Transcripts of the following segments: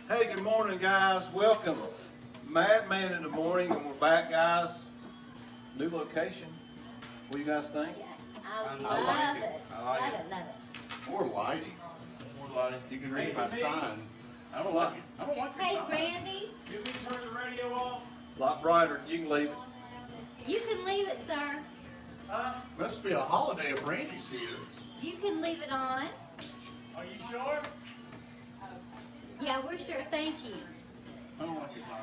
Hey, good morning, guys. Welcome. Madman in the Morning, and we're back, guys. New location. What do you guys think? I I love like it. it. I like Love it. it, love it. More lighting. More lighting. You can read my sign. I don't like it. I don't like Hey, your sign. Randy, Did we turn the radio off? A lot brighter. You can leave it. you can leave it, sir. Huh? Must be a holiday if Randy's here. You can leave it on. Are you sure? Yeah, we're sure. Thank you. I don't like your sign.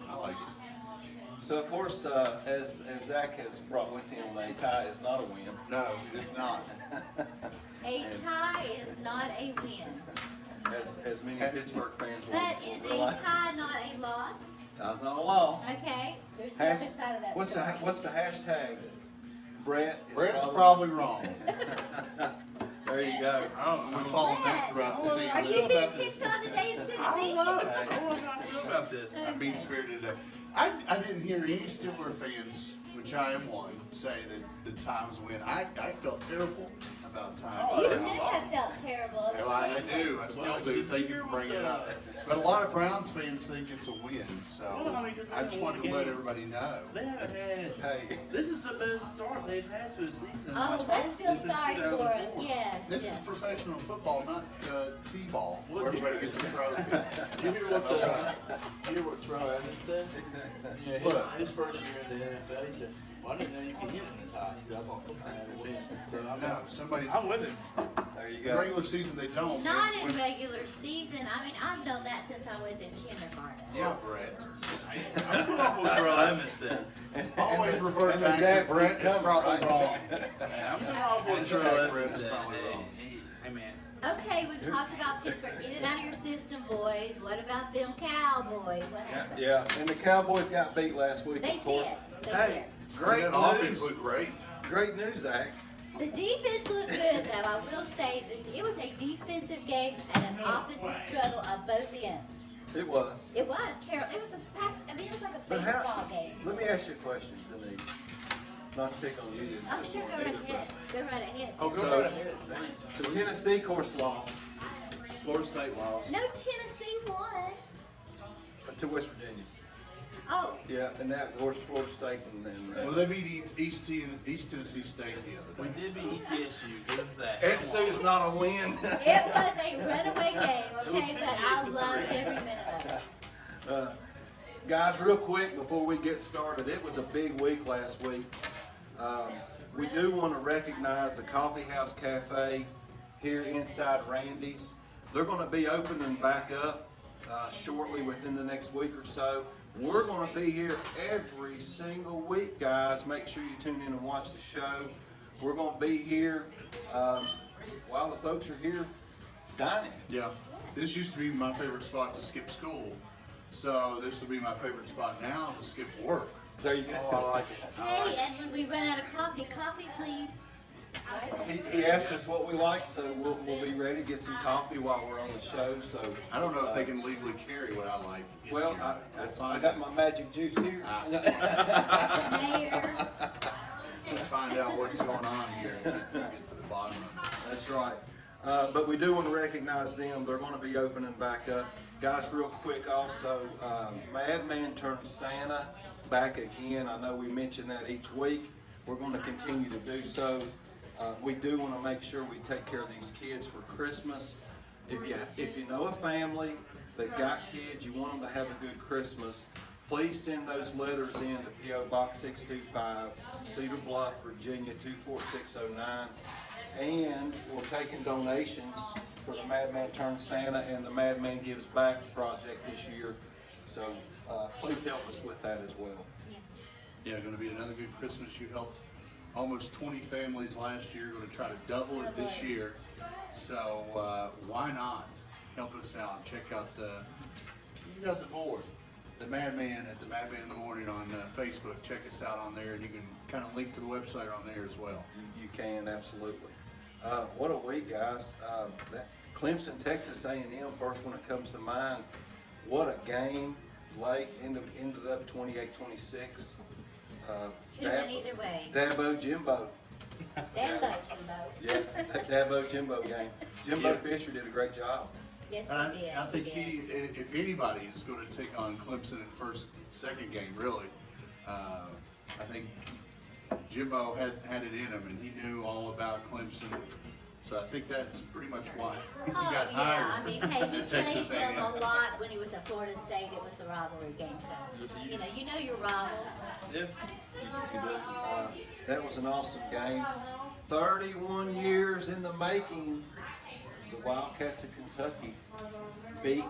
I like it. So, of course, as Zach has brought with him, a tie is not a win. No, it's not. A tie is not a win. As many Pittsburgh fans will That is a realize. tie, not a loss. Tie's not a loss. Okay? There's the other side of that story. What's the hashtag? Brett is Brett's probably wrong. There you go. We followed that throughout the Are season. you being picked on today instead of me? I don't know how I feel about this. I'm being spirited today. I didn't hear any Steeler fans, which I am one, say that the Times win. I felt terrible about Times. You should have felt terrible. Well, I do. I still do. Thank you for bringing it up. But a lot of Browns fans think it's a win, so I just wanted to let everybody know. They haven't had. Hey. This is the best start they've had to a season. Oh, let's feel Since sorry for him. 2004. Yes, This is yes. professional football, not T-ball, where What- everybody gets a trophy. You hear what Terrell Evans said? Yeah, What? his first year in the NFL, he said, "Well, I didn't know you could hit in the tie." He said, "I thought somebody had a win." So No, somebody, I'm with him. There you in go. regular season they don't. Not in When- regular season. I mean, I've known that since I was in kindergarten. Yeah, Brett. I'm going off what Terrell Evans said. Always revert And the back Jets to Brett keep is coming, probably right? wrong. I'm going off what Hashtag Terrell Brett Evans is said. probably wrong. Hey, man. Okay, we've talked about Pittsburgh. Get it out of your system, boys. What about them Cowboys? What happened? Yeah, and the Cowboys got beat last week, They of course. did. They Hey, great That offense news. looked great. Great news, Zach. The defense looked good, though. I will say that it was a defensive game and an offensive struggle on both ends. It was. It was, Carol. It was a pass. I mean, it was like a But baseball game. let me ask you a question, Denise. Not to pick on you. this Oh, sure. Go right morning, ahead. Go right ahead. Oh, go So- right ahead, please. So Tennessee, of course, lost. Florida State lost No, Tennessee won. to West Virginia. Oh, Yeah, and that, of course, Florida State and then. Well, they beat East Tennessee State the We other day. did beat ETSU. Give us that. Etsu's not a win. it was a runaway game, okay? But I loved every minute of it. Guys, real quick before we get started, it was a big week last week. We do want to recognize the Coffee House Cafe here inside Randy's. They're going to be opening back up shortly within the next week or so. We're going to be here every single week, guys. Make sure you tune in and watch the show. We're going to be here while the folks are here dining. Yeah. This used to be my favorite spot to skip school. So this will be my favorite spot now to skip work. There you go. Oh, I like it. Hey, and when we run out of coffee, please. He asked us what we like, so we'll be ready to get some coffee while we're on the show. So I don't know if they can legally carry what I like. well, I got my magic juice here. Mayor. Find out what's going on here and get to the bottom of it. That's right. But we do want to recognize them. They're going to be opening back up. Guys, real quick also, Madman turned Santa back again. I know we mention that each week. We're going to continue to do so. We do want to make sure we take care of these kids for Christmas. If you know a family, they've got kids, you want them to have a good Christmas, please send those letters in to P.O. Box 625, Cedar Bluff, Virginia 24609. And we're taking donations for the Madman Turns Santa and the Madman Gives Back project this year. So please help us with that as well. Yeah, going to be another good Christmas. You helped almost 20 families last year. Going to try to double it this year. So why not help us out? Check out you got the board, the Madman at the Madman in the Morning on Facebook. Check us out on there, and you can kind of link to the website on there as well. You can, absolutely. What a week, guys. That Clemson, Texas A&M, first one that comes to mind. What a game. Late, ended up 28-26. Could have been either way. Dabo Jimbo. Damn boat, Jimbo. Yeah, that Dabo Jimbo game. Jimbo Fisher did a great job. Yes, And he did. I think he did. if anybody is going to take on Clemson in second game, really, I think Jimbo had it in him, and he knew all about Clemson. So I think that's pretty much why he Oh, got yeah, hired. I mean, hey, he at played Texas them A&M. a lot when he was at Florida State. It was a rivalry game, so, you know your rivals. Yeah. You do. That was an awesome game. 31 years in the making. The Wildcats of Kentucky beat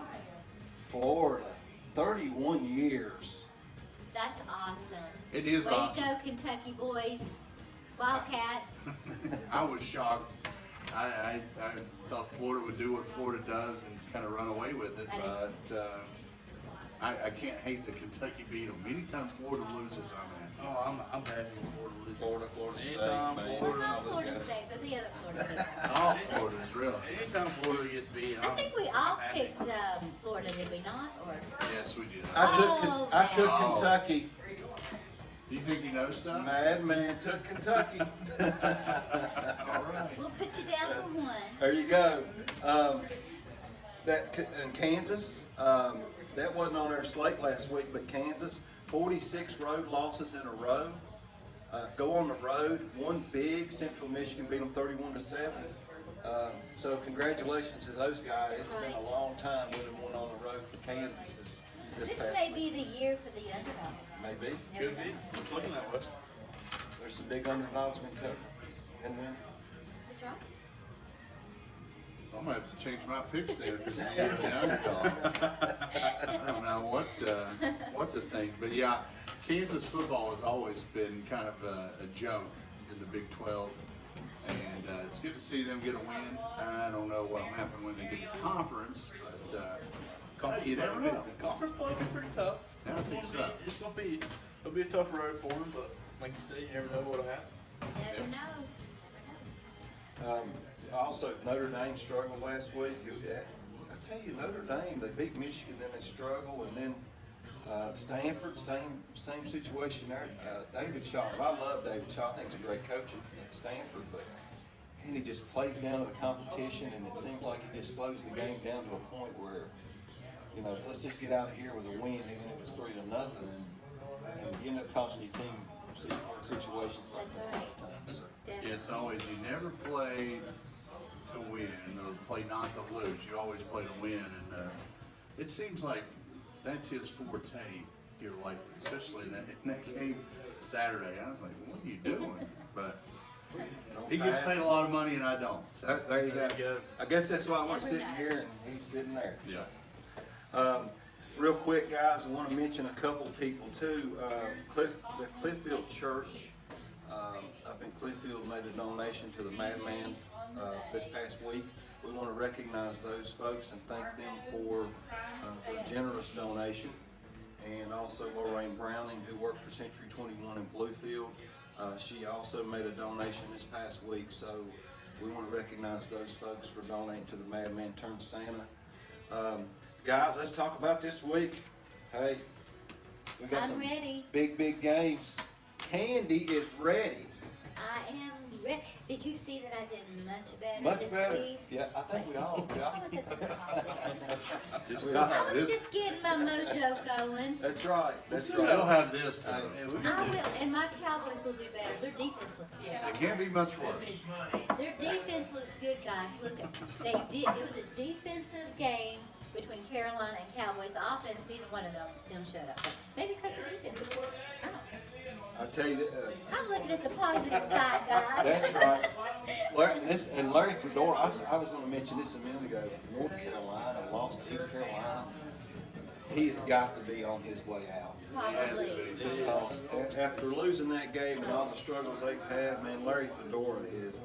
Florida. 31 years. That's awesome. It is Way awesome. to go, Kentucky boys. Wildcats. I was shocked. I thought Florida would do what Florida does and kind of run away with it, but I can't hate that Kentucky beat them. Anytime Florida loses, I'm in. Oh, I'm happy with Florida losing. Florida State. Anytime man. Florida- Not Florida State, but the other Florida State. All Florida's really. Anytime Florida gets beat, I think we all happy. picked Florida, did we not? Or Yes, we did. I took Oh. Kentucky. Do you think you know stuff? Madman took Kentucky. All right. we'll put you down for one. There you go. In Kansas, that wasn't on our slate last week, but Kansas, 46 road losses in a row. Go on the road, one big. Central Michigan beat them 31-7. So congratulations to those guys. It's been a long time with them one on the road for Kansas this This past may be the year for the underdogs. Maybe. Never Could be. know. It's looking that way. There's some big underdogs been covered. And then That's right. I'm gonna have to change my picks there because you're the underdog. I don't know what to think, but yeah, Kansas football has always been kind of a joke in the Big 12, and it's good to see them get a win. I don't know what'll happen when they get to conference, but you never know. Conference play will be pretty tough. Yeah, I think so. It'll be a tough road for them, but like you say, you never know what'll happen. Never know. also Notre Dame struggled last week. I tell you, Notre Dame, they beat Michigan, then they struggle, and then Stanford, same situation there. David Shaw, I love David Shaw. I think he's a great coach at Stanford, but and he just plays down to the competition, and it seems like he just slows the game down to a point where, you know, let's just get out of here with a win, even if it's 3-0, and you end up costing your team situations like that That's right. sometimes. So. Definitely. It's always, you never play to win or play not to lose. You always play to win, and it seems like that's his forte here lately, especially in that game Saturday. I was like, what are you doing? But he gets paid a lot of money, and I don't. So. There you There go. you go. I guess that's why we're Never sitting know. here and he's sitting there. So. Yeah. Real quick, guys, I want to mention a couple people too. The Cliffield Church up in Cliffield made a donation to the Madman this past week. We want to recognize those folks and thank them for their generous donation. And also Lorraine Browning, who works for Century 21 in Bluefield. She also made a donation this past week, so we want to recognize those folks for donating to the Madman Turned Santa. Guys, let's talk about this week. Hey, we got I'm some ready. big games. Candy is ready. I am ready. Did you see that I did much better Much this better. week? Yeah, I think we all. I was at the top. Just We still all have I was this. just getting my mojo going. That's right. That's Still right. have this though. Yeah, we I will, and my Cowboys will do better. Their defense looks good. It can't be much worse. Their defense looks good, guys. Look, they did. It was a defensive game between Carolina and Cowboys. The offense, neither one of them shut up. Maybe because the defense. I don't know. I tell you that. I'm looking at the positive side, guys. That's right. Larry Fedora, I was going to mention this a minute ago. North Carolina lost to East Carolina. He has got to be on his way out. Probably. Because after losing that game and all the struggles they've had, man, Larry Fedora is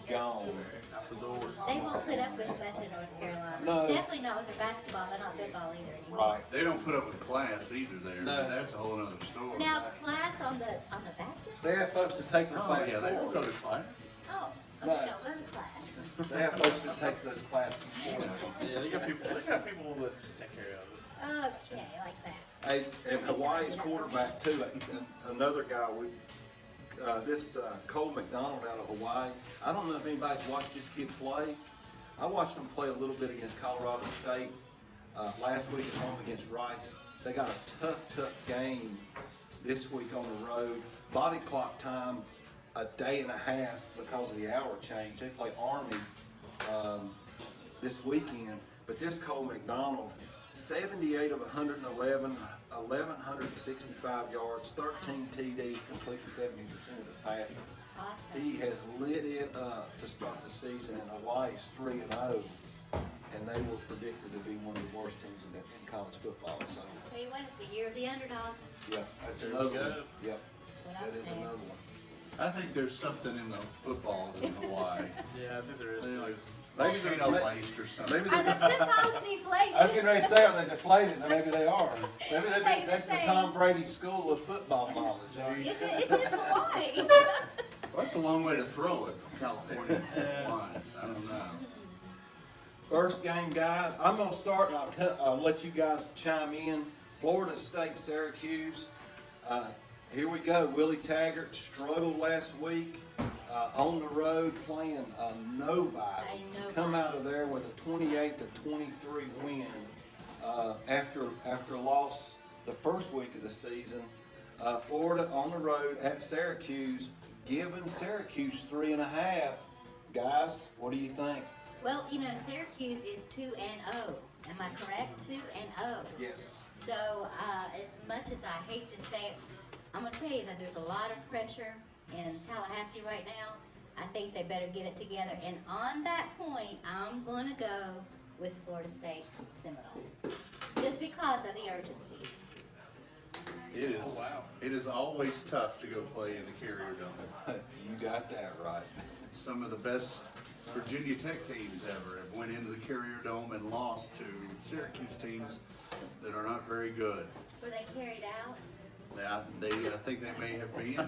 gone. out the door. They won't put up with much in North Carolina. No. Definitely not with their basketball, but not football either anymore. Right. They don't put up with class either there. No. That's a whole other story. Now, class on the basket? They have folks that take their Oh, class yeah, they don't go forward. to class. Oh, No. okay, don't go to class. They have folks that take those classes forward. Yeah, they got people that just take care of it. Okay, like that. Hey, and Hawaii's quarterback too, another guy, this Cole McDonald out of Hawaii. I don't know if anybody's watched this kid play. I watched them play a little bit against Colorado State last week at home against Rice. They got a tough game this week on the road. Body clock time, a day and a half because of the hour change. They play Army this weekend, but this Cole McDonald, 78 of 111, 1,165 yards, 13 TDs, completing 70% of his passes. Awesome. He has lit it up to start the season, and Hawaii's 3-0, and they were predicted to be one of the worst teams in college football. So, Tell you what, it's the year of the underdogs. yeah, that's There we another go. one. Yep, What that I'm is saying. another one. I think there's something in the football in Hawaii. Yeah, I think there is. They like Maybe paint they're a waste or something. maybe Are the they're, footballs deflated? I was getting ready to say, are they deflated? And maybe they are. Maybe They that's the say. Tom Brady School of Football knowledge. It's in Hawaii. Well, that's a long way to throw it from California to Hawaii. I don't know. First game, guys. I'm gonna start, and I'll let you guys chime in. Florida State, Syracuse. Here we go. Willie Taggart struggled last week on the road playing nobody. Come out of there with a 28-23 win after a loss the first week of the season. Florida on the road at Syracuse, giving Syracuse 3.5. Guys, what do you think? Well, you know, Syracuse is 2-0. Am I correct? 2-0. Yes. So, as much as I hate to say it, I'm going to tell you that there's a lot of pressure in Tallahassee right now. I think they better get it together. And on that point, I'm going to go with Florida State Seminoles. Just because of the urgency. It is. Oh, wow. It is always tough to go play in the Carrier Dome. You got that right. Some of the best Virginia Tech teams ever have went into the Carrier Dome and lost to Syracuse teams that are not very good. Were they carried out? I think they may have been.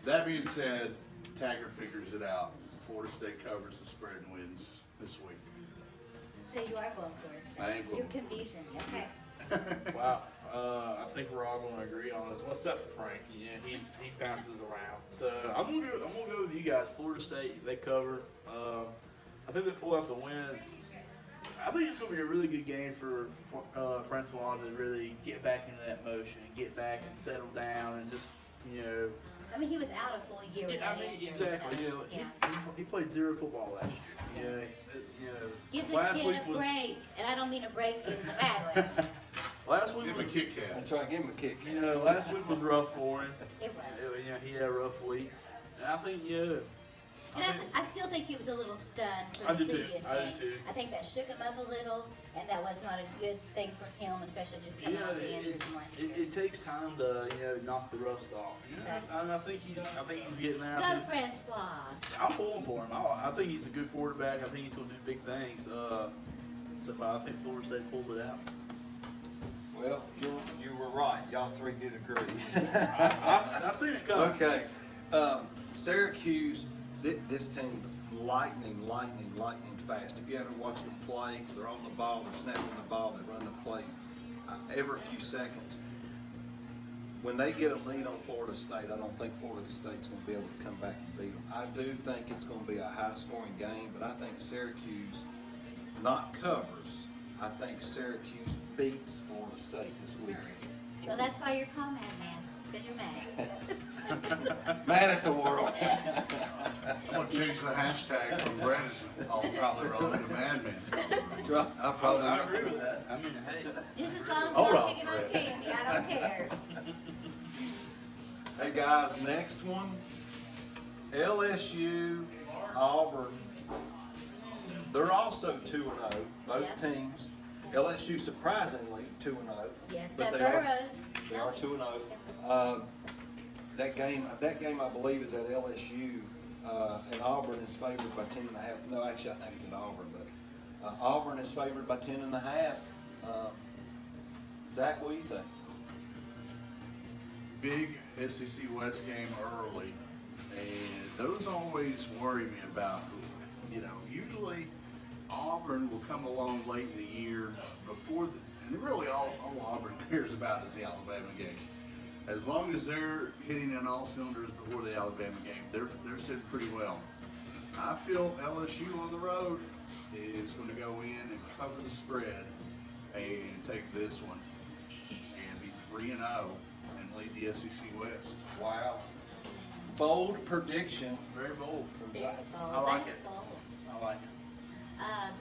That being said, Taggart figures it out. Florida State covers the spread and wins this week. So you are going Florida State. I am going. You're convincing. Okay. Wow. I think we're all going to agree on this. What's up, Frank? Yeah, he bounces around. So I'm gonna go with you guys. Florida State, they cover. I think they pull out the win. I think it's going to be a really good game for Francois to really get back into that motion, get back and settle down, and just, you know. I mean, he was out a full year with Yeah, that I mean, injury. exactly. So, You know, yeah. he played zero football last year. Give the last kid week a was break. And I don't mean a break in the bad way. last week Give was him a Kit Kat. That's right, give him a kick. you know last week was rough for him. It was. You know, he had a rough week, and I think And I still think he was a little stunned I for the do too. previous I do game. too. I think that shook him up a little, and that was not a good thing for him, especially just coming Yeah, off the injuries from last year. it takes time to knock the rust off. Exactly. And I think he's getting there. Go, Francois. I'm pulling for him. I think he's a good quarterback. I think he's going to do big things. So I think Florida State pulled it out. Well, you were right. Y'all three did agree. I seen it coming. Okay. Syracuse, this team, lightning fast. If you haven't watched them play, they're on the ball, they're snapping the ball, they run the play every few seconds. When they get a lead on Florida State, I don't think Florida State's going to be able to come back and beat them. I do think it's going to be a high-scoring game, but I think Syracuse not covers. I think Syracuse beats Florida State this weekend. So that's why you're called Madman, because you're mad. Mad at the world. I'm going to change the hashtag from Bredesen. I'll probably roll into Madman. I'll probably. I agree with that. I mean, hey. Just as long as Hold you're not on, picking on Fred. candy, I don't care. Hey guys, next one, LSU, Auburn. They're also 2-0, both Yep. teams. LSU surprisingly 2-0. Yes, but that they are- Burrows. They are 2-0. That game I believe is at LSU, and Auburn is favored by 10.5. No, actually I think it's at Auburn, but Auburn is favored by 10.5. Zach, what do you think? Big SEC West game early, and those always worry me about, usually Auburn will come along late in the year before, and really all Auburn cares about is the Alabama game. As long as they're hitting on all cylinders before the Alabama game, they're sitting pretty well. I feel LSU on the road is going to go in and cover the spread and take this one and be 3-0 and lead the SEC West. Wow. Bold prediction. Very bold. Very bold. I like That's it. bold. I like it.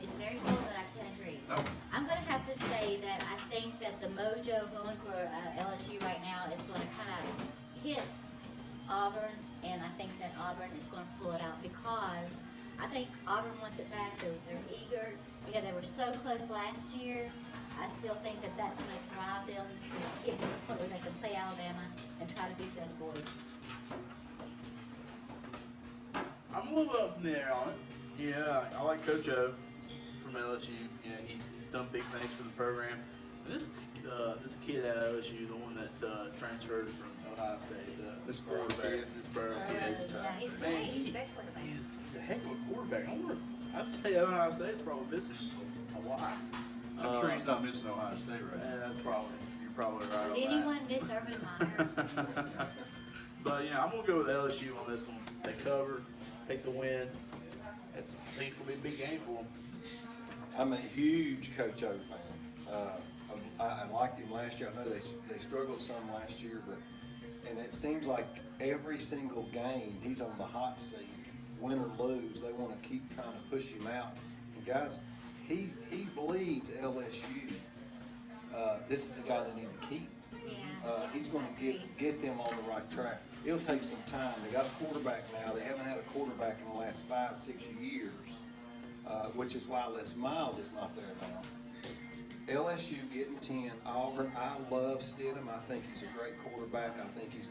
It's very bold, and I can agree. No. I'm gonna have to say that I think that the mojo going for LSU right now is gonna kind of hit Auburn, and I think that Auburn is gonna pull it out because I think Auburn wants it back. They're eager. You know, they were so close last year. I still think that that's gonna drive them to get to the point where they can play Alabama and try to beat those boys. I'm a little up in the air on it. Yeah, I like Coach O from LSU. Yeah, he's done big things for the program. This kid at LSU, the one that transferred from Ohio State, This quarterback. this Burrow kid, Yeah, he's man, great. He's a great quarterback. he's a heck of a quarterback. I wonder. I'd say Ohio State's probably missing a lot. I'm sure he's not missing Ohio State right now. Yeah, you're probably right on Did that. anyone miss Urban Meyer? But yeah, I'm gonna go with LSU on this one. They cover, take the win. I think it's gonna be a big game for them. I'm a huge Coach O fan. I liked him last year. I know they struggled some last year, and it seems like every single game he's on the hot seat, win or lose. They want to keep trying to push him out. And guys, he bleeds LSU. This is a guy they need to keep. Yeah. He's going to get them on the right track. It'll take some time. They got a quarterback now. They haven't had a quarterback in the last 5-6 years, which is why Les Miles is not there now. LSU getting 10. Auburn, I love Stidham. I think he's a great quarterback. I think he's.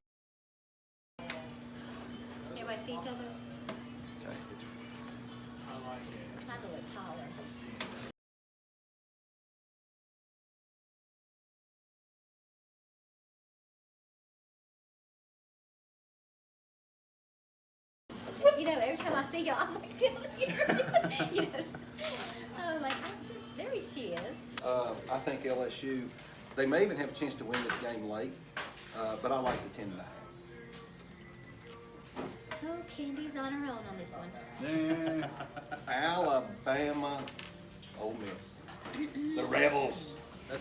Everybody see each other? I like it. Trying to look taller. You know, every time I see y'all, I'm like, down here. You know, I'm like, there she is. I think LSU. They may even have a chance to win this game late, but I like the 10.5. So Candy's on her own on this one. Alabama, Ole Miss, the Rebels.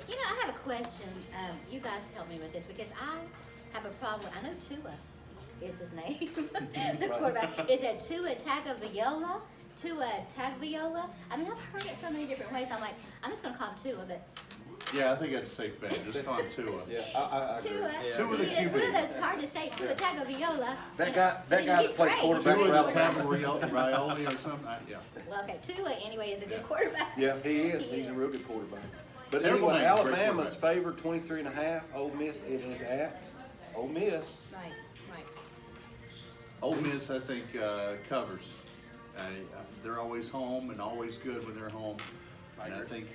You know, I have a question. You guys help me with this because I have a problem. I know Tua is his name. The quarterback. Is it Tua Tagovailoa? Tua Tagovailoa? I mean, I've heard it so many different ways. I'm like, I'm just going to call him Tua, but Yeah, I think that's a safe bet. Just call him Tua. Yeah, I agree. Tua. Yeah. Tua the It's one of QB. those hard to say. Tua Tagovailoa. That You guy- know, that you know, guy he's that plays great. quarterback He's for great. Tagovailoa or something. Yeah. Well, okay, Tua anyway is a good quarterback. Yeah, he is. He He's a is. real good quarterback. But Terrible anyway, name, great Alabama's quarterback. favored 23.5. Ole Miss, it is at Ole Miss. Right, right. Ole Miss, I think, covers. They're always home and always good when they're home. And I think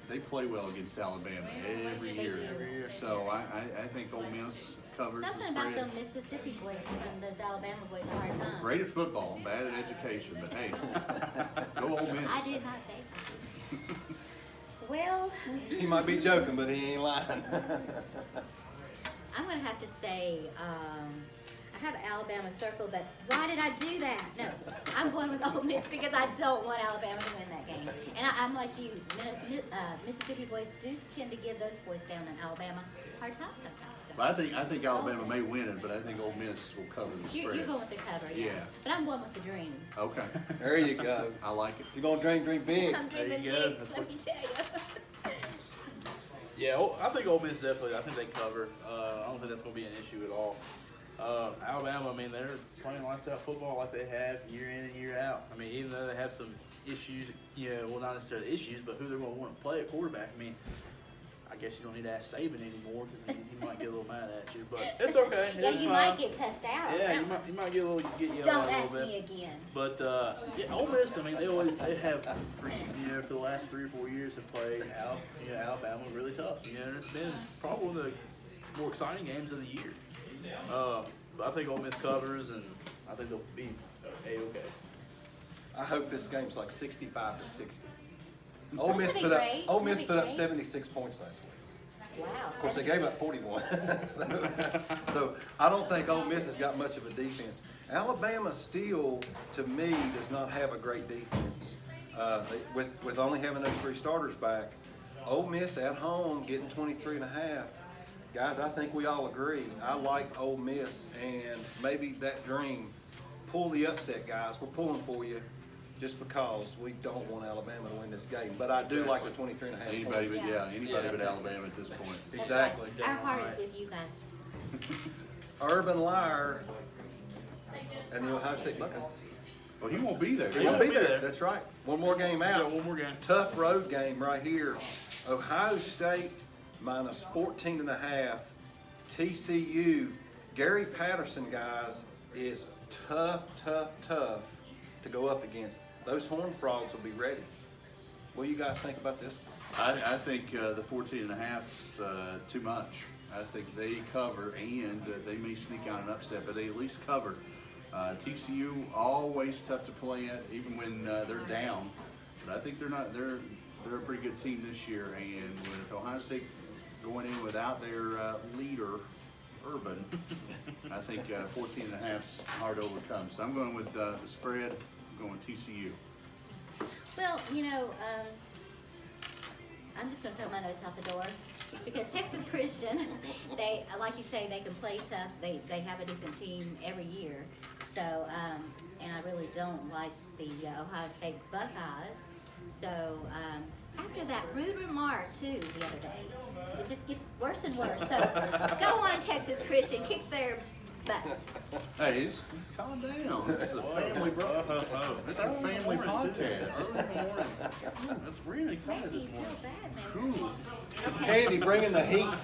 they play well against Alabama every They year. do. Every year. So I think Ole Miss covers the Something about spread. them Mississippi boys giving those Alabama boys a hard time. Great at football, bad at education, but hey, go Ole Miss. I did not say that. Well, He might be joking, but he ain't lying. I'm gonna have to say, I have Alabama circled, but why did I do that? No, I'm going with Ole Miss because I don't want Alabama to win that game. And I'm like you, Mississippi boys do tend to give those boys down in Alabama hard time sometimes. So. But I think Alabama may win it, but I think Ole Miss will cover the You're spread. going with the cover, yeah. Yeah. But I'm going with the dream. Okay, There you go. I like it. If you're going to dream big. I'm There dreaming you go. big, That's let what me tell you. Yeah, I think Ole Miss definitely. I think they cover. I don't think that's going to be an issue at all. Alabama, I mean, they're playing lights out football like they have year in and year out. I mean, even though they have some issues, well, not necessarily issues, but who they're going to want to play at quarterback. I mean, I guess you don't need to ask Saban anymore because he might get a little mad at you, but it's okay. Yeah, It's you fine. might get cussed out. Yeah, you might get yelled Don't at a ask little me bit. again. But yeah, Ole Miss, I mean, they have for the last 3 or 4 years have played Alabama really tough. And it's been probably one of the more exciting games of the year. But I think Ole Miss covers, and I think they'll be A-okay. I hope this game's like 65-60. Ole Miss That'd be put up. great. Ole Miss That'd put be up great. 76 points last week. Wow. Of course, they gave up 41. So I don't think Ole Miss has got much of a defense. Alabama still, to me, does not have a great defense. With only having those 3 starters back, Ole Miss at home getting 23.5. Guys, I think we all agree. I like Ole Miss, and maybe that dream. Pull the upset, guys. We're pulling for you just because we don't want Alabama to win this game. But I do like the 23.5. Anybody points. but anybody but Alabama at this point. That's Exactly. right. Our heart is with you guys. Urban Liar and the Ohio State Buckeyes. Well, he won't be there. He won't be there. That's right. One more game out. Yeah, one more game. Tough road game right here. Ohio State minus 14.5. TCU. Gary Patterson, guys, is tough to go up against. Those Horned Frogs will be ready. What do you guys think about this? I think the 14.5 is too much. I think they cover, and they may sneak out an upset, but they at least cover. TCU always tough to play at, even when they're down. But I think they're a pretty good team this year, and with Ohio State going in without their leader, Urban, I think 14.5 is hard to overcome. So I'm going with the spread. I'm going with TCU. Well, I'm just going to throw my nose out the door because Texas Christian, they, like you say, they can play tough. They have a decent team every year. So, and I really don't like the Ohio State Buckeyes. So, after that rude remark too the other day, it just gets worse and worse. So, go on, Texas Christian, kick their butts. Hey, calm down. This is a family, It's a family podcast. That's really excited Maybe this feel morning. bad, man. Okay. Candy bringing the heat.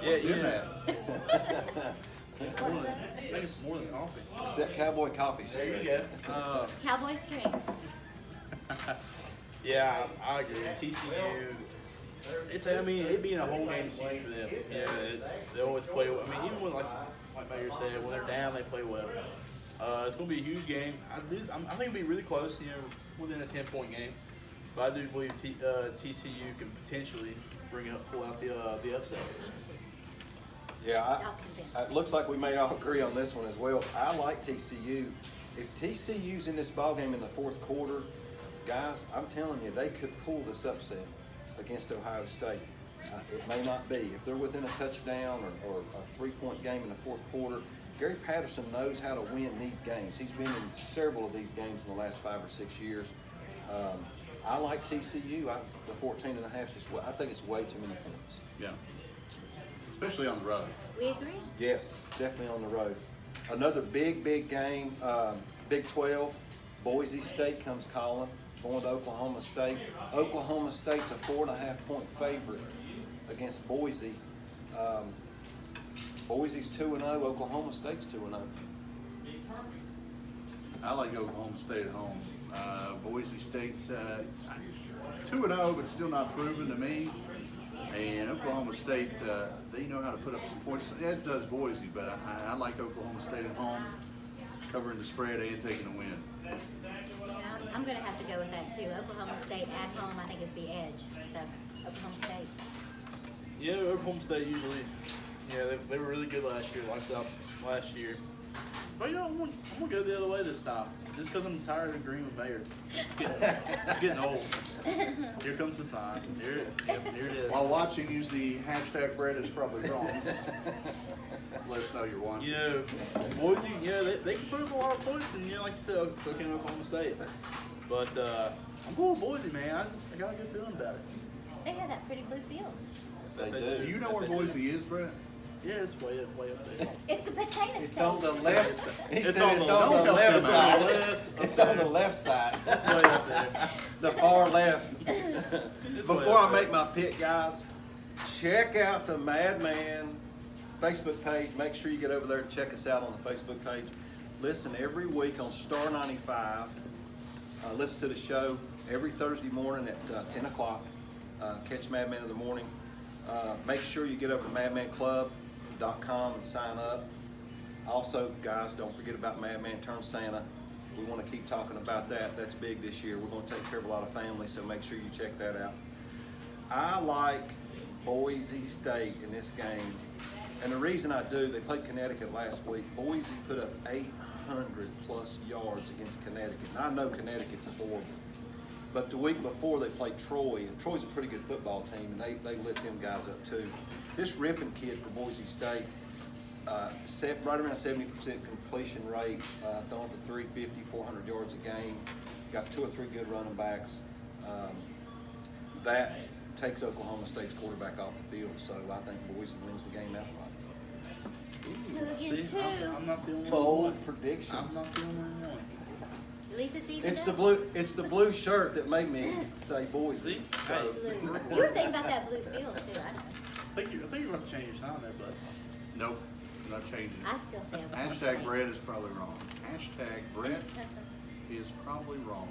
Yeah, in that? What's that? I think it's more than coffee. It's that cowboy coffee. She There you said. go. Cowboy string. Yeah, I agree. TCU, it being a whole game is huge for them. Yeah, they always play well. I mean, even when, like Mayor said, when they're down, they play well. It's going to be a huge game. I think it'll be really close, within a 10-point game. But I do believe TCU can potentially pull out the upset. Yeah, it looks like we may all agree on this one as well. I like TCU. If TCU's in this ballgame in the 4th quarter, guys, I'm telling you, they could pull this upset against Ohio State. It may not be. If they're within a touchdown or a 3-point game in the 4th quarter, Gary Patterson knows how to win these games. He's been in several of these games in the last 5 or 6 years. I like TCU. The 14.5 is just, I think it's way too many points. Yeah. Especially on the road. We agree? Yes, definitely on the road. Another big game, Big 12. Boise State comes calling, going to Oklahoma State. Oklahoma State's a 4.5-point favorite against Boise. Boise's 2-0, Oklahoma State's 2-0. I like Oklahoma State at home. Boise State's 2-0, but still not proven to me. And Oklahoma State, they know how to put up some points, as does Boise, but I like Oklahoma State at home, covering the spread and taking the win. Yeah, I'm going to have to go with that too. Oklahoma State at home, I think, is the edge. So, Oklahoma State. Yeah, Oklahoma State usually, they were really good last year, last year. But I'm going to go the other way this time, just because I'm tired of agreeing with Mayor. It's getting old. Here comes the sign. Here it is. While watching, use the hashtag Brett is probably wrong. Let us know you're watching. Boise, they can put up a lot of points, and like you said, so can Oklahoma State. But I'm going with Boise, man. I got a good feeling about it. They have that pretty blue field. They Do do. you know where Boise is, Brett? Yeah, it's way up there. It's the potato It's state. on the left. He It's said on it's the on the left. left side. Left, It's okay. on the left side. It's way up there. The far left. It's way Before I up there. make my pick, guys, check out the Madman Facebook page. Make sure you get over there and check us out on the Facebook page. Listen every week on Star 95. Listen to the show every Thursday morning at 10 o'clock. Catch Madman in the Morning. Make sure you get over to madmanclub.com and sign up. Also, guys, don't forget about Madman Turn Santa. We want to keep talking about that. That's big this year. We're going to take care of a lot of families, so make sure you check that out. I like Boise State in this game. And the reason I do, they played Connecticut last week. Boise put up 800 plus yards against Connecticut. And I know Connecticut's horrible. But the week before they played Troy, and Troy's a pretty good football team, and they lit them guys up too. This Rippon kid for Boise State, right around 70% completion rate, throwing for 350, 400 yards a game. Got 2 or 3 good running backs. That takes Oklahoma State's quarterback off the field, so I think Boise wins the game outright. 2 against 2. I'm not the only one. Bold predictions. I'm not the only one. At least it's even. It's the blue shirt that made me say Boise. So, Blue. You were thinking about that blue field too. I know. I think you're going to change your sign there, bud. Nope, not changing I it. still say Oklahoma Hashtag State. Brett is probably wrong. Hashtag Brett is probably wrong.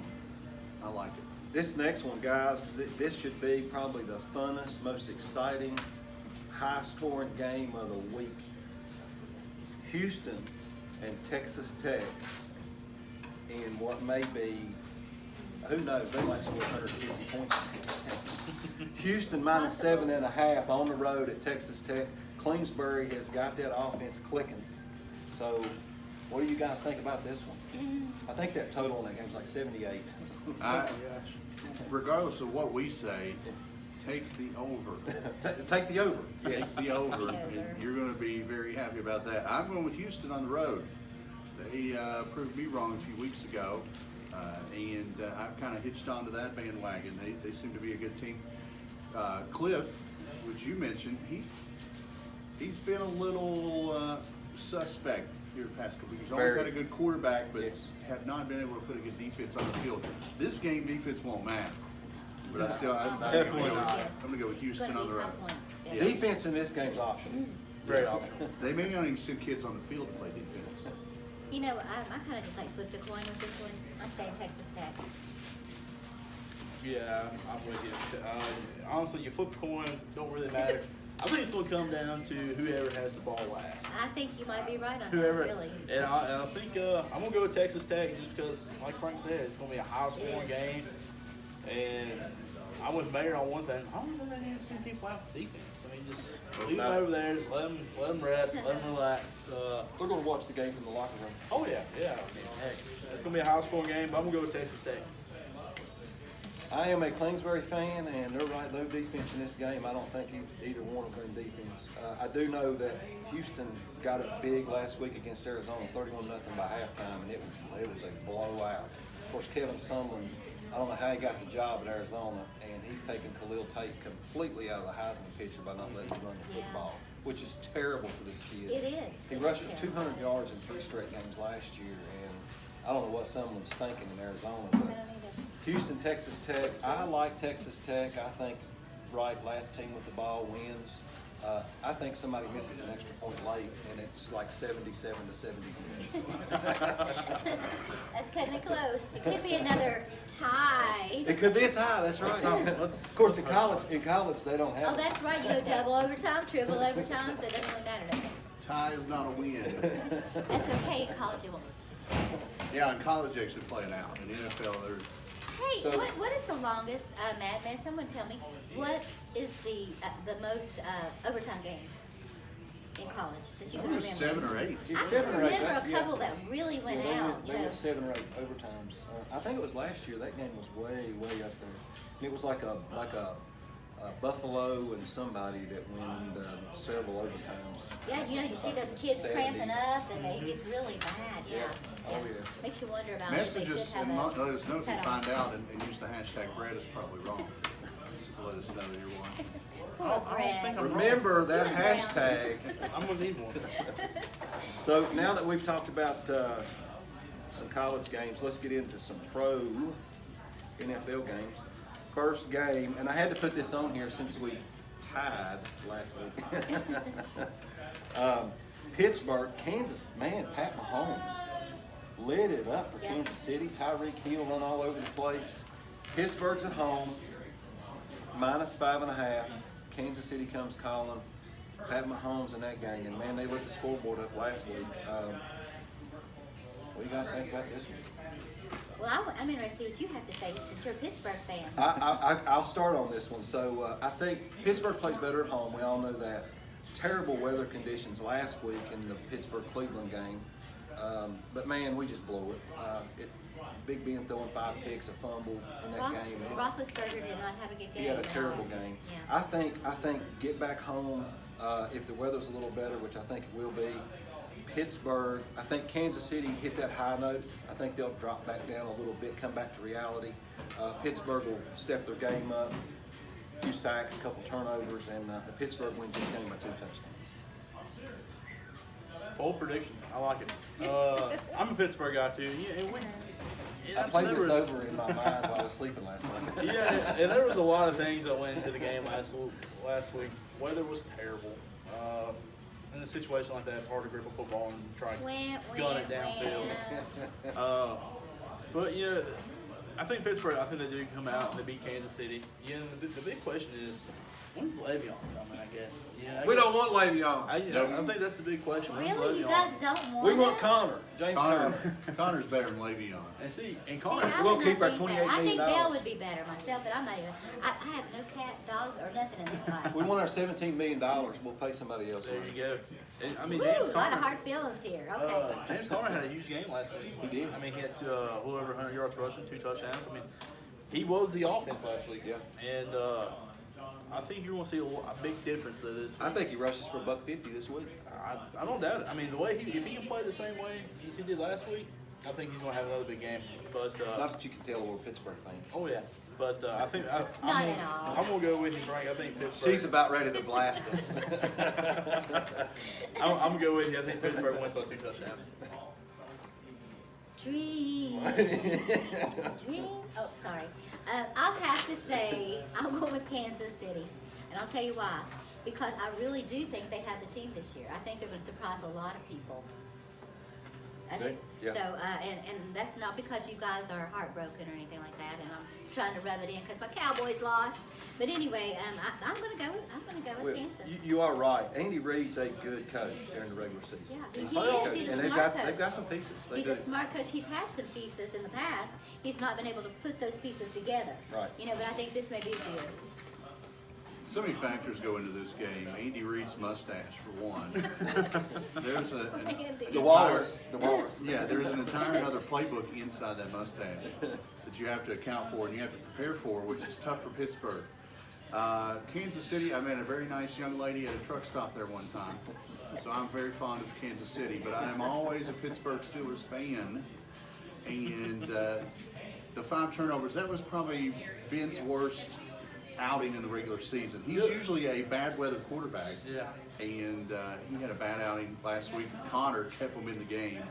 I like it. this next one, guys, this should be probably the funnest, most exciting, high-scoring game of the week. Houston and Texas Tech in what may be, who knows, they might score 150 points. Houston minus Possible. 7.5 on the road at Texas Tech. Cleansbury has got that offense clicking. So what do you guys think about this one? I think that total in that game is like 78. Regardless of what we say, take the over. Take the over, yes. Take the over, over. and you're going to be very happy about that. I'm going with Houston on the road. They proved me wrong a few weeks ago, and I've kind of hitched onto that bandwagon. They seem to be a good team. Cliff, which you mentioned, he's been a little suspect here the past couple weeks. He's always Very. got a good quarterback, but Yes. have not been able to put a good defense on the field. This game defense won't matter. But I'm Definitely not. going to go with Houston Gonna on be the road. high points. Yeah. Defense in this game's optional. Very optional. They may not even send kids on the field to play defense. You know, I kind of just like flipped a coin with this one. I'm saying Texas Tech. Yeah, I'm with you. Honestly, you flip a coin, don't really matter. I think it's going to come down to whoever has the ball last. I think you might be right on Whoever, that, really. and I think I'm going to go with Texas Tech just because, like Frank said, it's going to be a high-scoring It is. game. And I'm with Mayor on one thing. I don't know if they need to send people out for defense. I mean, just leave them over there, just let them rest, let them relax. They're going to watch the game from the locker room. Oh, yeah. I mean, heck, it's going to be a high-scoring game, but I'm going to go with Texas Tech. I am a Kingsbury fan, and they're right, no defense in this game. I don't think either one of them in defense. I do know that Houston got it big last week against Arizona, 31-0 by halftime, and it was a blowout. Of course, Kevin Sumlin, I don't know how he got the job at Arizona, and he's taken Khalil Tate completely out of the Heisman picture by not letting him run the football, which is terrible for this kid. It is. He It rushed is for terrible. 200 yards in 3 straight games last year, and I don't know what Sumlin's thinking in Arizona, I but don't either. Houston, Texas Tech. I like Texas Tech. I think last team with the ball wins. I think somebody misses an extra point late, and it's like 77 to 76. That's cutting it close. It could be another tie. It could be a tie. That's right. Of course, in college they don't have. Oh, that's right. You go double overtime, triple overtime, so it doesn't really matter. Does it? Tie is not a win. That's okay. College it won't. Yeah, in college they actually play it out. In NFL, there's Hey, So- what is the longest, Madman? Someone tell me, what is the most overtime games in college that you I can think remember? it was 7 or 8. It's I 7 or 8. remember a yeah. couple that really went Yeah, out. They went 7 or 8 overtimes. I think it was last year. That game was way up there. And it was like a Buffalo and somebody that won several overtimes. Yeah, you know, you see those kids 70s. cramping up, and it gets really bad. Yeah. Oh, yeah. Makes you wonder about if they Message should us have and a let us know if you cutoff. find out and use the hashtag Brett is probably wrong. Just to let us know that you're wrong. Poor I don't think Brad. I'm Remember that You and Brown. hashtag. I'm going to need one. So now that we've talked about some college games, let's get into some pro NFL games. First game, and I had to put this on here since we tied last week. Pittsburgh, Kansas, man, Pat Mahomes lit it up for Yeah. Kansas City. Tyreek Hill run all over the place. Pittsburgh's at home, minus 5.5. Kansas City comes calling. Pat Mahomes in that game, and man, they lit the scoreboard up last week. What do you guys think about this one? Well, I'm interested to see what you have to say since you're a Pittsburgh fan. I'll start on this one. So I think Pittsburgh plays better at home. We all know that. Terrible weather conditions last week in the Pittsburgh-Cleveland game. But man, we just blow it. Big Ben throwing 5 picks, a fumble in that game. Roethlisberger did not have a good game. He had a at terrible all. game. Yeah. I think get back home if the weather's a little better, which I think it will be. Pittsburgh, I think Kansas City hit that high note. I think they'll drop back down a little bit, come back to reality. Pittsburgh will step their game up, a few sacks, a couple turnovers, and Pittsburgh wins this game by 2 touchdowns. Bold prediction. I like it. I'm a Pittsburgh guy too. Yeah, and I played this over in my mind while I was sleeping last night. Yeah, and there was a lot of things that went into the game last week. Weather was terrible. In a situation like that, it's hard to grip a football and try to gun it downfield. But yeah, I think Pittsburgh. I think they do come out and they beat Kansas City. Yeah, the big question is, when's Le'Veon coming? I guess. Yeah, We don't want Le'Veon. I think that's the big question. When's Really? You Le'Veon? guys don't want We want him? Connor, James Conner. Connor's better than Le'Veon. And see, and See, Connor. I We'll would keep not our think $28 that. I think million. Bell would be better myself, but I'm not even. I have no cat, dogs, or nothing in this life. We want our $17 million. We'll pay somebody else. There you go. I mean, Woo, James a lot of Conner. hard feelings here. Okay. James Conner had a huge game last week. He did. I mean, he had over 100 yards rushing, 2 touchdowns. I mean, he was the offense last week. Yeah. And I think you're going to see a big difference to this. I think he rushes for $150 this week. I don't doubt it. I mean, the way if he can play the same way as he did last week, I think he's going to have another big game. But Not that you can tell we're Pittsburgh fans. oh yeah. But I think Not at all. I'm going to go with you, Frank. I think Pittsburgh. She's about ready to blast us. I'm going to go with you. I think Pittsburgh wins by 2 touchdowns. Dream. Dream. Oh, sorry. I'll have to say I'm going with Kansas City, and I'll tell you why. Because I really do think they have the team this year. I think they're going to surprise a lot of people. I do. Okay, yeah. So, and that's not because you guys are heartbroken or anything like that, and I'm trying to rub it in because my Cowboys lost. But anyway, I'm going to go with Kansas. You are right. Andy Reid's a good coach during the regular season. Yeah, he He's is. a good coach. He's a And smart they've got coach. some pieces. They He's do. a smart coach. He's had some pieces in the past. He's not been able to put those pieces together. Right. You know, but I think this may be good. So many factors go into this game. Andy Reid's mustache, for one. There's The Walrus. The Walrus. Yeah, there's an entire other playbook inside that mustache that you have to account for and you have to prepare for, which is tough for Pittsburgh. Kansas City, I met a very nice young lady at a truck stop there one time. So I'm very fond of Kansas City, but I am always a Pittsburgh Steelers fan. And the 5 turnovers, that was probably Ben's worst outing in the regular season. He's usually a bad weather quarterback. Yeah. And he had a bad outing last week. Connor kept him in the game.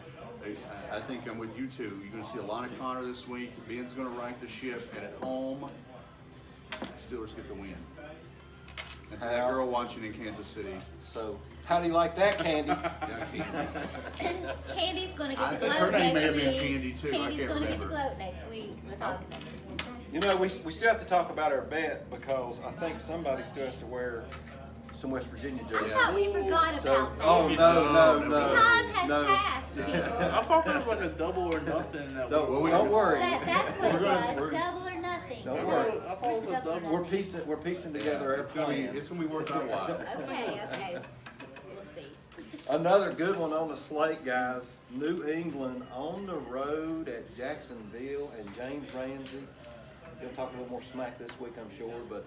I think I'm with you too. You're going to see a lot of Connor this week. Ben's going to right the ship, and at home, Steelers get the win. And to that girl watching in Kansas City. So, how do you like that, Candy? Yeah, Candy. Candy's going to I get the think gloat her name next may have week. been Candy, too. I Candy's can't going to get the remember. gloat next week. That's all I can say. You know, we still have to talk about our bet because I think somebody still has to wear some West Virginia I jerseys. thought we forgot So, about that. oh no. Time has no. passed, people. I thought there was like a double or nothing. That Don't worry. That's what it we're- was. Double or nothing. Don't worry. I thought it was a double. We're piecing together our It's gonna plan. be worth our while. Okay. We'll see. Another good one on the slate, guys. New England on the road at Jacksonville, and James Ramsey. He'll talk a little more smack this week, I'm sure, but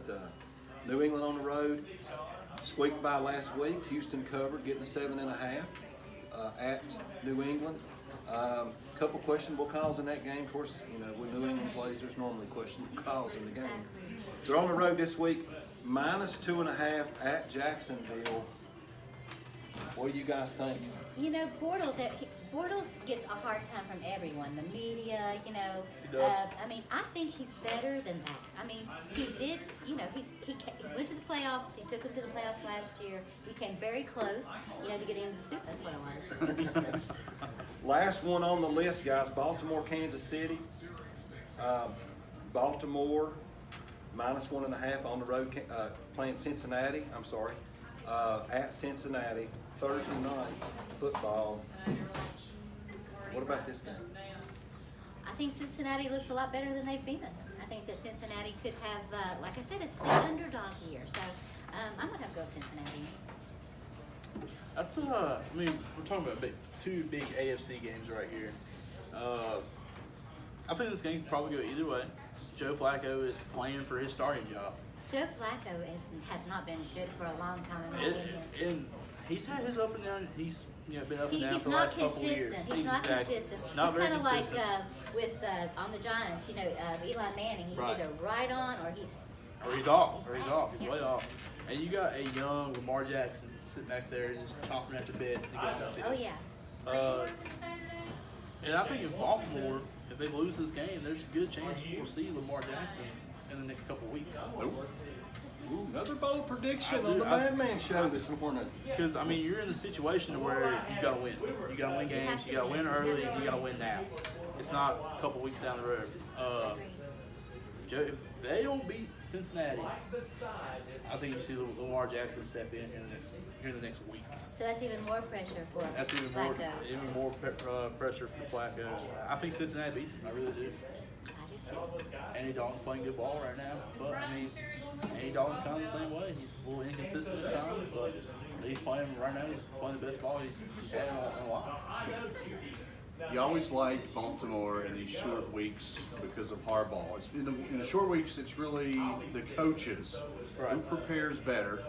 New England on the road. Squeaked by last week. Houston covered, getting a 7.5 at New England. Couple questionable calls in that game. Of course, you know, when New England plays, there's normally questionable calls in the game. They're on the road this week, -2.5 at Jacksonville. What do you guys think? You know, Bortles gets a hard time from everyone. The media, you know. He does. I mean, I think he's better than that. I mean, he did, you know, he went to the playoffs. He took them to the playoffs last year. He came very close, you know, to get into the Super. That's what it was. Last one on the list, guys. Baltimore, Kansas City. Baltimore -1.5 on the road, playing Cincinnati. I'm sorry, at Cincinnati Thursday night football. What about this game? I think Cincinnati looks a lot better than they've been. I think that Cincinnati could have, like I said, it's the underdog year. So I'm going to have to go with Cincinnati. That's I mean, we're talking about two big AFC games right here. I think this game can probably go either way. Joe Flacco is playing for his starting job. Joe Flacco has not been good for a long time in my opinion. And he's had his up and down. He's been up and down He's for the not last couple of years. consistent. He's not consistent. Not It's very kind of like consistent. with on the Giants, Eli Manning. He's Right. either right on or he's off. He's Yeah. way off. And you got a young Lamar Jackson sitting back there just chomping at the bit to get nothing. Oh yeah. And I think in Baltimore, if they lose this game, there's a good chance we'll see Lamar Jackson in the next couple of weeks. Ooh, another bold prediction I on do- the Madman show this morning. Because, I mean, you're in the situation where you got to win. You got to win games. You got to win early. And you got to win now. It's not a couple weeks down the road. Joe, if they don't beat Cincinnati, I think you see Lamar Jackson step in here in the next week. So that's even more pressure for That's even more pressure for Flacco. I think Cincinnati beats him. I really do. I do too. Andy Dalton's playing good ball right now, but I mean, Andy Dalton's kind of the same way. He's a little inconsistent at times, but he's playing right now. He's playing the best ball he's had in a while. You always like Baltimore in these short weeks because of Harbaugh. It's in the short weeks, it's really the coaches who Right. prepares better.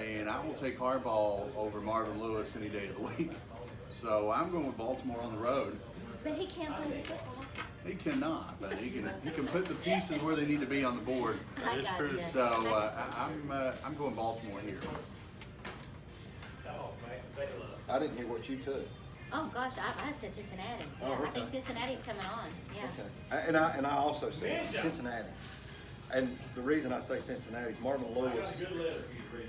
And I will take Harbaugh over Marvin Lewis any day of the week. So I'm going with Baltimore on the road. But he can't play football. He cannot, but he can put the pieces where they need to be on the board. I It's got true. you. So I'm going Baltimore here. I didn't hear what you took. Oh gosh, I said Cincinnati. Yeah, Oh, I okay. think Cincinnati's coming on. Yeah. Okay. And I also said Cincinnati. And the reason I say Cincinnati is Marvin Lewis.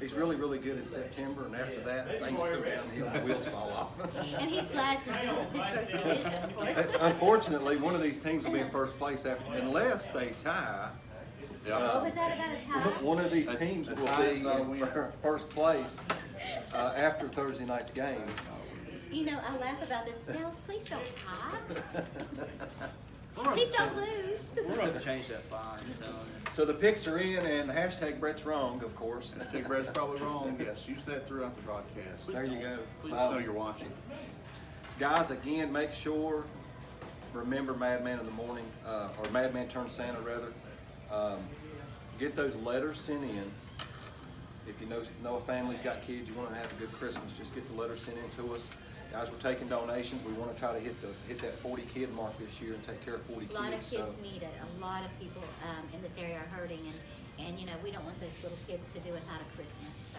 He's really, really good in September, and after that, things go downhill, the wheels fall off. And he's glad since it's in Pittsburgh's division, of course. Unfortunately, one of these teams will be in first place unless they tie. What was that about a tie? One of these teams A will tie is be not a in win. first place after Thursday night's game. I laugh about this. Dallas, please don't tie. Please don't lose. We're going to have to change that sign. I'm telling you. So the picks are in, and the hashtag Brett's wrong, of course. I think Brett's probably wrong. Yes, use that throughout the broadcast. There you go. Please Just know you're watching. Guys, again, make sure, remember Madman in the Morning, or Madman Turn Santa, rather. Get those letters sent in. If you know a family's got kids, you want to have a good Christmas, just get the letters sent in to us. Guys, we're taking donations. We want to try to hit that 40 kid mark this year and take care of 40 A lot of kids. kids need it. A lot of people in this area are hurting, and we don't want those little kids to do without a Christmas. So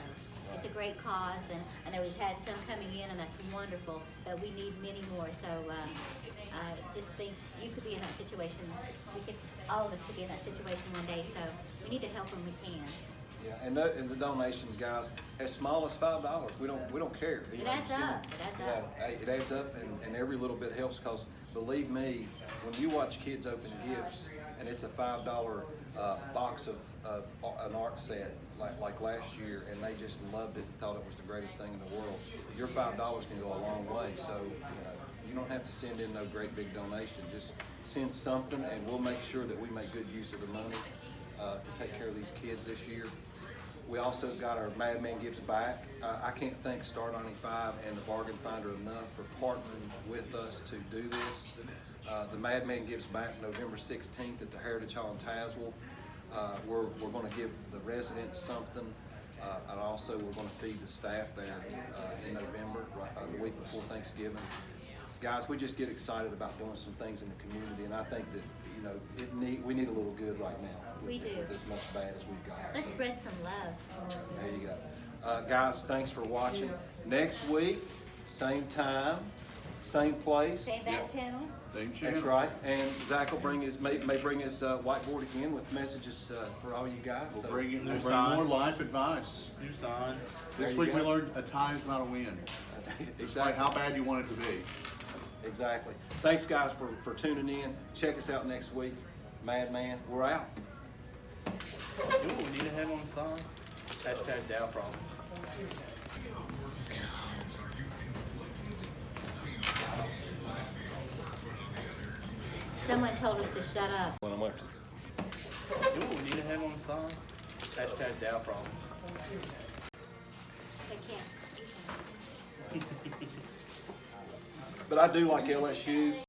it's a great cause, and I know we've had some coming in, and that's wonderful. But we need many more. So I just think you could be in that situation. All of us could be in that situation one day. So we need to help when we can. Yeah, and the donations, guys, as small as $5, we don't care. It adds up. It adds up. Yeah, it adds up, and every little bit helps. Because believe me, when you watch kids open gifts, and it's a $5 box of an art set like last year, and they just loved it and thought it was the greatest thing in the world. Your $5 can go a long way. So you don't have to send in no great big donation. Just send something, and we'll make sure that we make good use of the money to take care of these kids this year. We also got our Madman Gives Back. I can't thank Star 95 and the Bargain Finder enough for partnering with us to do this. The Madman Gives Back November 16th at the Heritage Hall in Tazewell. We're going to give the residents something, and also we're going to feed the staff there in November, the week before Thanksgiving. Guys, we just get excited about doing some things in the community, and I think that we need a little good right now. We do. With as much bad as we've got. Let's spread some love. There you go. Guys, thanks for watching. Next week, same time, same place. Same back channel. Same channel. That's right. And Zach will may bring his whiteboard again with messages for all you guys. We'll So- bring New more sign. life advice. New sign. There This you week we go. learned a tie is not a win. Despite Exactly. how bad you want it to be. Exactly. Thanks, guys, for tuning in. Check us out next week. Madman, we're out. You know what we need to have on the sign? Hashtag Dow problem. Someone told us to shut up. When I'm after. You know what we need to have on the sign? Hashtag Dow problem. They can't. But I do like LSU.